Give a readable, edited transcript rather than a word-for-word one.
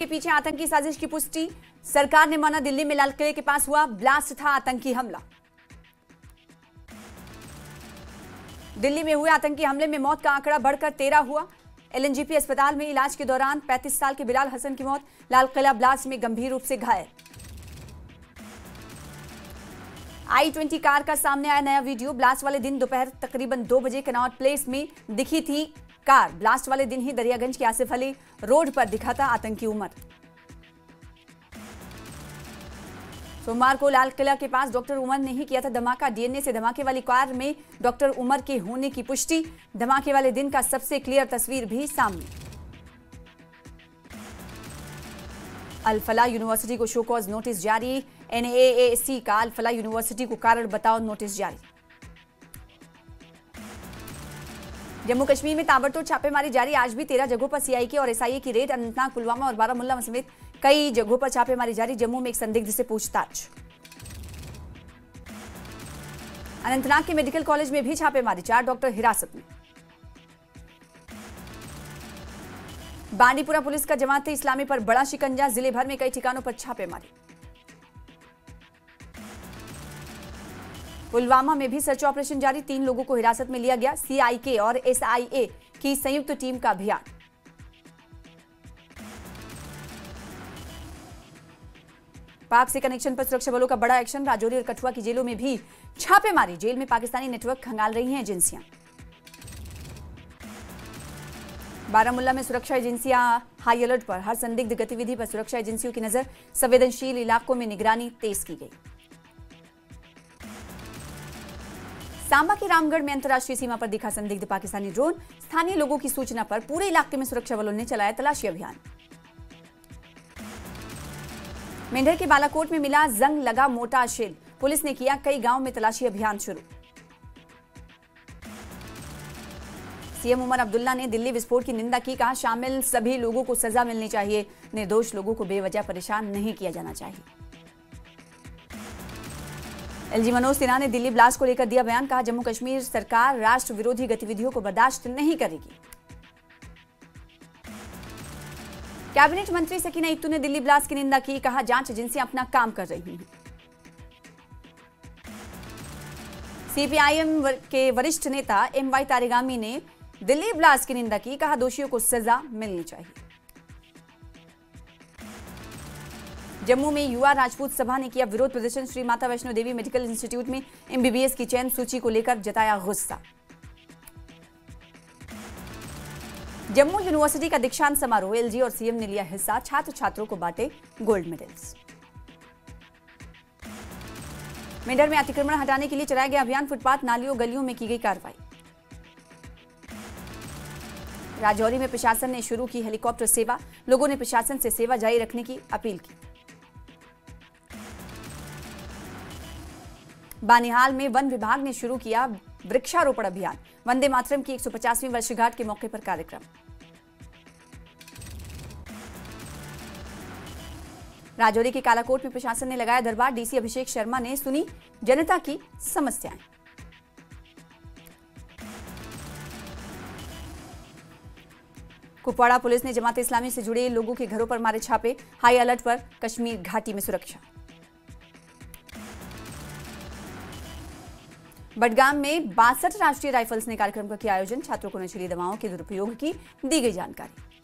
के पीछे आतंकी साजिश की पुष्टि। सरकार ने माना दिल्ली में लाल किले के पास हुआ ब्लास्ट था आतंकी हमला। दिल्ली में हुए आतंकी हमले में मौत का आंकड़ा बढ़कर 13 हुआ। एलएनजेपी अस्पताल में इलाज के दौरान 35 साल के बिलाल हसन की मौत। लाल किला ब्लास्ट में गंभीर रूप से घायल। i20 कार का सामने आया नया वीडियो। ब्लास्ट वाले दिन दोपहर तकरीबन 2 बजे कनॉट प्लेस में दिखी थी कार। ब्लास्ट वाले दिन ही दरियागंज के आसिफ अली रोड पर दिखा था आतंकी उमर। सोमवार को लाल किला के पास डॉक्टर उमर ने ही किया था धमाका। डीएनए से धमाके वाली कार में डॉक्टर उमर के होने की पुष्टि। धमाके वाले दिन का सबसे क्लियर तस्वीर भी सामने। अल फलाह यूनिवर्सिटी को शो कॉज नोटिस जारी। एनएएसी का अल फलाह यूनिवर्सिटी को कारण बताओ नोटिस जारी। जम्मू कश्मीर में ताबड़तोड़ छापेमारी जारी। आज भी 13 जगहों पर सीआईके और एसआईए की रेड। अनंतनाग, पुलवामा और बारामुल्ला समेत कई जगहों पर छापेमारी जारी। जम्मू में एक संदिग्ध से पूछताछ। अनंतनाग के मेडिकल कॉलेज में भी छापेमारी। 4 डॉक्टर हिरासत में। बांडीपुरा पुलिस का जमात इस्लामी पर बड़ा शिकंजा। जिले भर में कई ठिकानों पर छापेमारी। पुलवामा में भी सर्च ऑपरेशन जारी। 3 लोगों को हिरासत में लिया गया। सीआईके और एसआईए की संयुक्त टीम का अभियान। पाक से कनेक्शन पर सुरक्षा बलों का बड़ा एक्शन। राजौरी और कठुआ की जेलों में भी छापेमारी। जेल में पाकिस्तानी नेटवर्क खंगाल रही हैं एजेंसियां। बारामुल्ला में सुरक्षा एजेंसियां हाई अलर्ट पर। हर संदिग्ध गतिविधि पर सुरक्षा एजेंसियों की नजर। संवेदनशील इलाकों में निगरानी तेज की गई। सांबा के रामगढ़ में अंतर्राष्ट्रीय सीमा पर दिखा संदिग्ध पाकिस्तानी ड्रोन। स्थानीय लोगों की सूचना पर पूरे इलाके में सुरक्षा बलों ने चलाया तलाशी अभियान। मेंढर के बालाकोट में मिला जंग लगा मोटा शेल। पुलिस ने किया कई गांव में तलाशी अभियान शुरू। सीएम उमर अब्दुल्ला ने दिल्ली विस्फोट की निंदा की। कहा शामिल सभी लोगों को सजा मिलनी चाहिए। निर्दोष लोगों को बेवजह परेशान नहीं किया जाना चाहिए। एलजी मनोज सिन्हा ने दिल्ली ब्लास्ट को लेकर दिया बयान। कहा जम्मू कश्मीर सरकार राष्ट्र विरोधी गतिविधियों को बर्दाश्त नहीं करेगी। कैबिनेट मंत्री सकीना इत्तू ने दिल्ली ब्लास्ट की निंदा की। कहा जांच एजेंसियां अपना काम कर रही हैं। सीपीआईएम के वरिष्ठ नेता एमवाई तारिगामी ने दिल्ली ब्लास्ट की निंदा की। कहा दोषियों को सजा मिलनी चाहिए। जम्मू में युवा राजपूत सभा ने किया विरोध प्रदर्शन। श्री माता वैष्णो देवी मेडिकल इंस्टीट्यूट में एमबीबीएस की चयन सूची को लेकर जताया गुस्सा। जम्मू यूनिवर्सिटी का दीक्षांत समारोह। एलजी और सीएम ने लिया हिस्सा। छात्र छात्रों को बांटे गोल्ड मेडल्स। मेंढर में अतिक्रमण हटाने के लिए चलाया गया अभियान। फुटपाथ, नालियों, गलियों में की गई कार्रवाई। राजौरी में प्रशासन ने शुरू की हेलीकॉप्टर सेवा। लोगों ने प्रशासन से सेवा जारी रखने की अपील की। बानिहाल में वन विभाग ने शुरू किया वृक्षारोपण अभियान। वंदे मातरम की 150वीं वर्षगांठ के मौके पर कार्यक्रम। राजौरी के कालाकोट में प्रशासन ने लगाया दरबार। डीसी अभिषेक शर्मा ने सुनी जनता की समस्याएं। कुपवाड़ा पुलिस ने जमात इस्लामी से जुड़े लोगों के घरों पर मारे छापे। हाई अलर्ट पर कश्मीर घाटी में सुरक्षा। बडगाम में 62 राष्ट्रीय राइफल्स ने कार्यक्रम का किया आयोजन। छात्रों को नशीली दवाओं के दुरुपयोग की दी गई जानकारी।